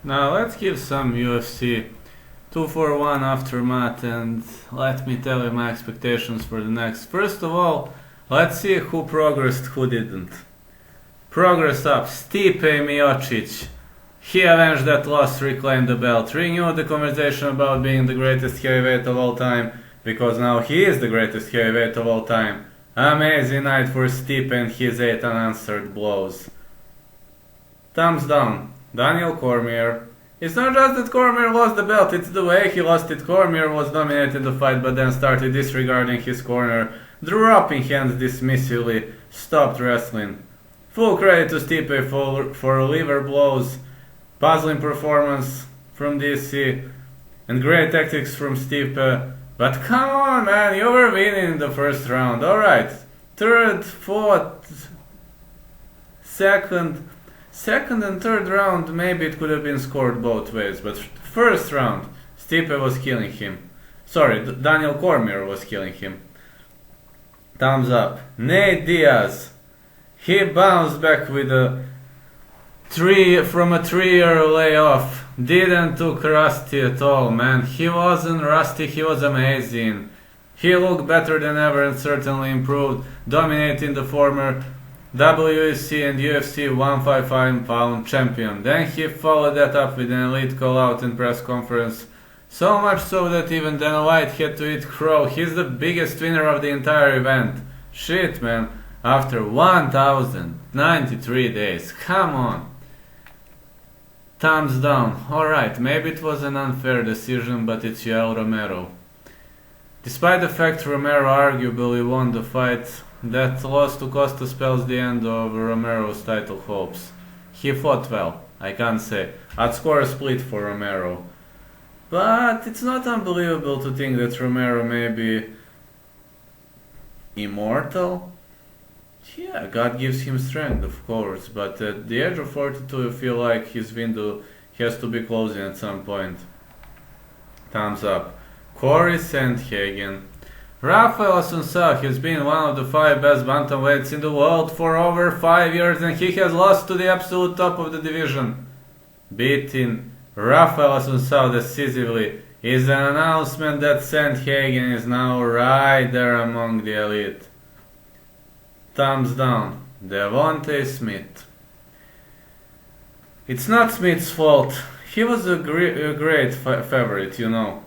Now let's give some UFC 241 aftermath and let me tell you my expectations for the next. First of all, let's see who progressed, who didn't. Progress up, Stipe Miocic. He avenged that loss, reclaimed the belt, renewed the conversation about being the greatest heavyweight of all time, because now he is the greatest heavyweight of all time. Amazing night for Stipe and his 8 unanswered blows. Thumbs down, Daniel Cormier. It's not just that Cormier lost the belt, it's the way he lost it. Cormier was dominating the fight but then started disregarding his corner, dropping hands dismissively, stopped wrestling. Full credit to Stipe for liver blows, puzzling performance from DC, and great tactics from Stipe. But come on, man, you were winning in the first round. Alright, third, fourth, second and third round, maybe it could have been scored both ways. But first round, Stipe was killing him. Sorry, Daniel Cormier was killing him. Thumbs up. Nate Diaz. He bounced back with a 3-year layoff. Didn't look rusty at all, man. He wasn't rusty, he was amazing. He looked better than ever and certainly improved, dominating the former WEC and UFC 155-pound champion. Then he followed that up with an elite call-out in press conference. So much so that even Dana White had to eat crow. He's the biggest winner of the entire event. Shit, man. After 1,093 days. Come on. Thumbs down. Alright, maybe it was an unfair decision, but it's Yoel Romero. Despite the fact Romero arguably won the fight, that loss to Costa spells the end of Romero's title hopes. He fought well, I can't say. I'd score a split for Romero. But it's not unbelievable to think that Romero may be immortal. Yeah, God gives him strength, of course, but at the age of 42 you feel like his window has to be closing at some point. Thumbs up. Corey Sandhagen. Rafael Assunção has been one of the 5 best bantamweights in the world for over 5 years and he has lost to the absolute top of the division. Beating Rafael Assunção decisively is an announcement that Sandhagen is now right there among the elite. Thumbs down, Devontae Smith. It's not Smith's fault. He was a great favorite, you know.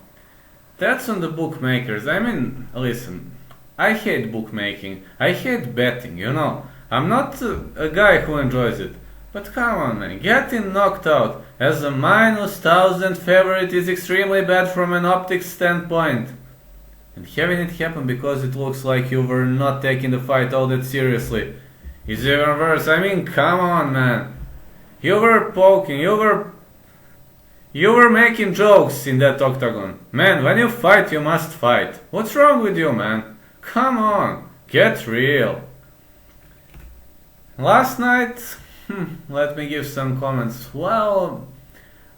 That's on the bookmakers. I mean, listen, I hate bookmaking. I hate betting, you know. I'm not a guy who enjoys it. But come on, man. Getting knocked out as a -1,000 favorite is extremely bad from an optics standpoint. And having it happen because it looks like you were not taking the fight all that seriously is even worse. I mean, come on, man. You were poking, you were making jokes in that octagon. Man, when you fight, you must fight. What's wrong with you, man? Come on, get real. Last night, let me give some comments. Well,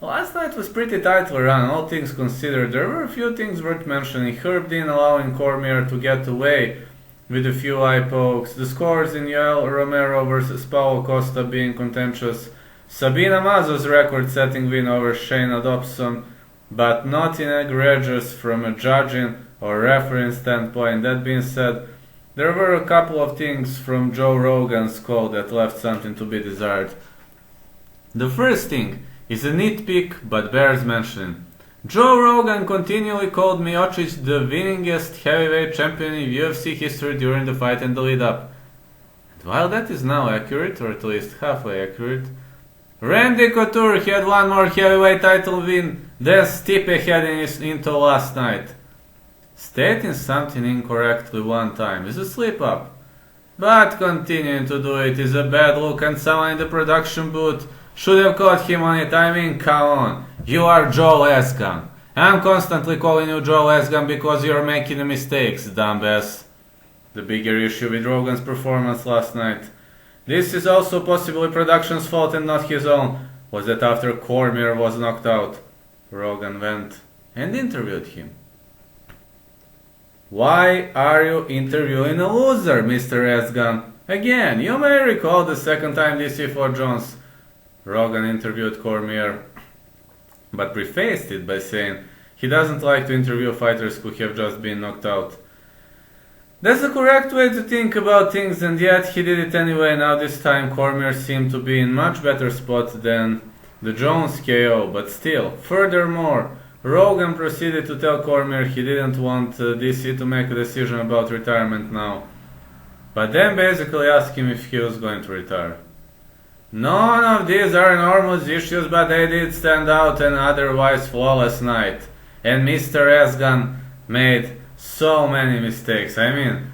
last night was pretty tightly run, all things considered. There were a few things worth mentioning. Herb Dean allowing Cormier to get away with a few eye pokes. The scores in Yoel Romero versus Paulo Costa being contentious. Sabina Mazo's record-setting win over Shayna Dobson, but nothing egregious from a judging or refereeing standpoint. That being said, there were a couple of things from Joe Rogan's call that left something to be desired. The first thing is a nitpick but bears mentioning. Joe Rogan continually called Miocic the winningest heavyweight champion in UFC history during the fight and the lead up. And while that is now accurate, or at least halfway accurate, Randy Couture had one more heavyweight title win than Stipe heading into last night. Stating something incorrectly one time is a slip-up, but continuing to do it is a bad look and someone in the production booth should have caught him on it. I mean, come on, you are Joe Lesgan. I'm constantly calling you Joe Lesgan because you're making mistakes, dumbass. The bigger issue with Rogan's performance last night, this is also possibly production's fault and not his own, was that after Cormier was knocked out, Rogan went and interviewed him. Why are you interviewing a loser, Mr. Esgan? Again, you may recall the second time DC fought Jones. Rogan interviewed Cormier but prefaced it by saying he doesn't like to interview fighters who have just been knocked out. That's the correct way to think about things, and yet he did it anyway. Now this time Cormier seemed to be in much better spot than the Jones KO, but still. Furthermore, Rogan proceeded to tell Cormier he didn't want DC to make a decision about retirement now, but then basically asked him if he was going to retire. None of these are enormous issues, but they did stand out an otherwise flawless night, and Mr. Esgan made so many mistakes. I mean,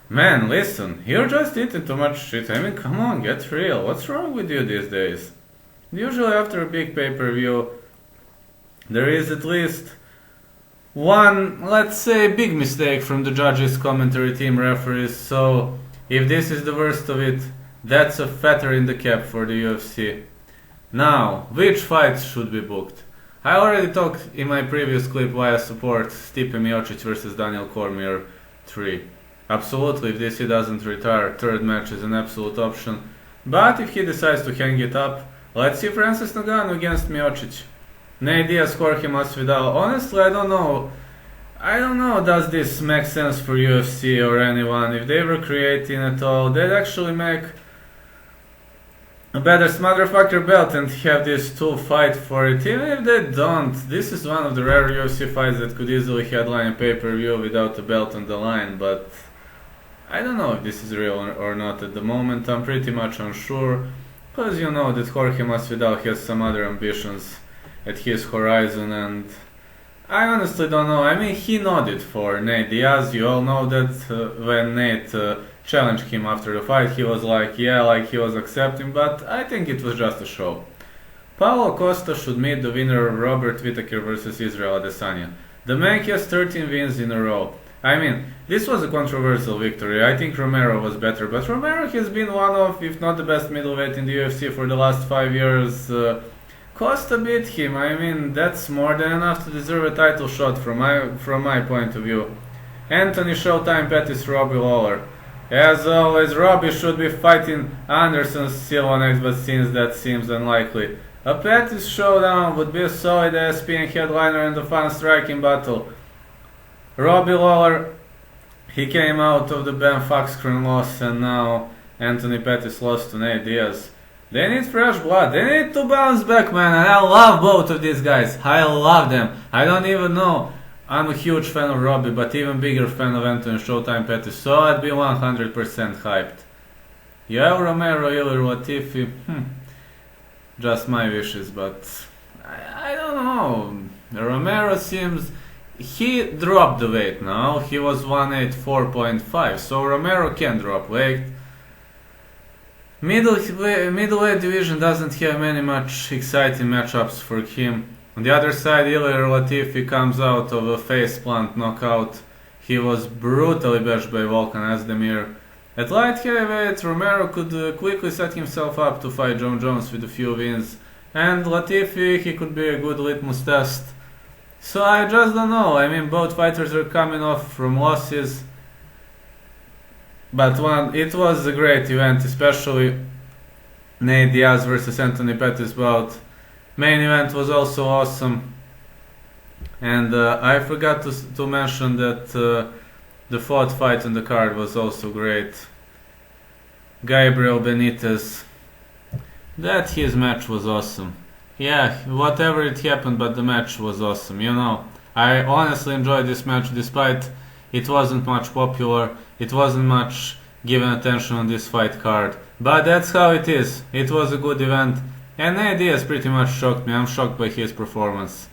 man, listen, you're just eating too much shit. I mean, come on, get real. What's wrong with you these days? Usually after a big pay-per-view, there is at least one, let's say, big mistake from the judges, commentary team, referees. So if this is the worst of it, that's a feather in the cap for the UFC. Now, which fights should be booked? I already talked in my previous clip why I support Stipe Miocic versus Daniel Cormier 3. Absolutely, if DC doesn't retire, third match is an absolute option. But if he decides to hang it up, let's see Francis Ngannou against Miocic. Nate Diaz, Jorge Masvidal. Honestly, I don't know, does this make sense for UFC or anyone? If they were creating at all, they'd actually make a badass motherfucker belt and have these two fight for it. Even if they don't, this is one of the rare UFC fights that could easily headline a pay-per-view without a belt on the line, but I don't know if this is real or not at the moment. I'm pretty much unsure, because you know that Jorge Masvidal has some other ambitions at his horizon, and I honestly don't know. I mean, he nodded for Nate Diaz. You all know that when Nate challenged him after the fight, he was like, yeah, like he was accepting, but I think it was just a show. Paulo Costa should meet the winner of Robert Whittaker versus Israel Adesanya. The man has 13 wins in a row. I mean, this was a controversial victory. I think Romero was better, but Romero has been one of, if not the best middleweight in the UFC for the last 5 years. Costa beat him. I mean, that's more than enough to deserve a title shot from my point of view. Anthony Showtime Pettis Robbie Lawler. As always, Robbie should be fighting Anderson Silva next, but since that seems unlikely, a Pettis showdown would be a solid ESPN headliner and a fun striking battle. Robbie Lawler, he came out of the Ben Foxcroft loss, and now Anthony Pettis lost to Nate Diaz. They need fresh blood. They need to bounce back, man. And I love both of these guys. I love them. I don't even know. I'm a huge fan of Robbie, but even bigger fan of Anthony Showtime Pettis. So I'd be 100% hyped. Yoel Romero, Ilir Latifi. Just my wishes, but I don't know. Romero seems... He dropped the weight now. He was 184.5. So Romero can drop weight. Middleweight division doesn't have many much exciting matchups for him. On the other side, Ilir Latifi comes out of a faceplant knockout. He was brutally bashed by Volkan Ozdemir. At light heavyweight, Romero could quickly set himself up to fight Jon Jones with a few wins. And Latifi, he could be a good litmus test. So I just don't know. I mean, both fighters are coming off from losses. But it was a great event, especially Nate Diaz versus Anthony Pettis bout. Main event was also awesome. And I forgot to mention that the fourth fight on the card was also great. Gabriel Benitez. That his match was awesome. Yeah, whatever it happened, but the match was awesome. You know, I honestly enjoyed this match despite it wasn't much popular. It wasn't much given attention on this fight card. But that's how it is. It was a good event. And Nate Diaz pretty much shocked me. I'm shocked by his performance.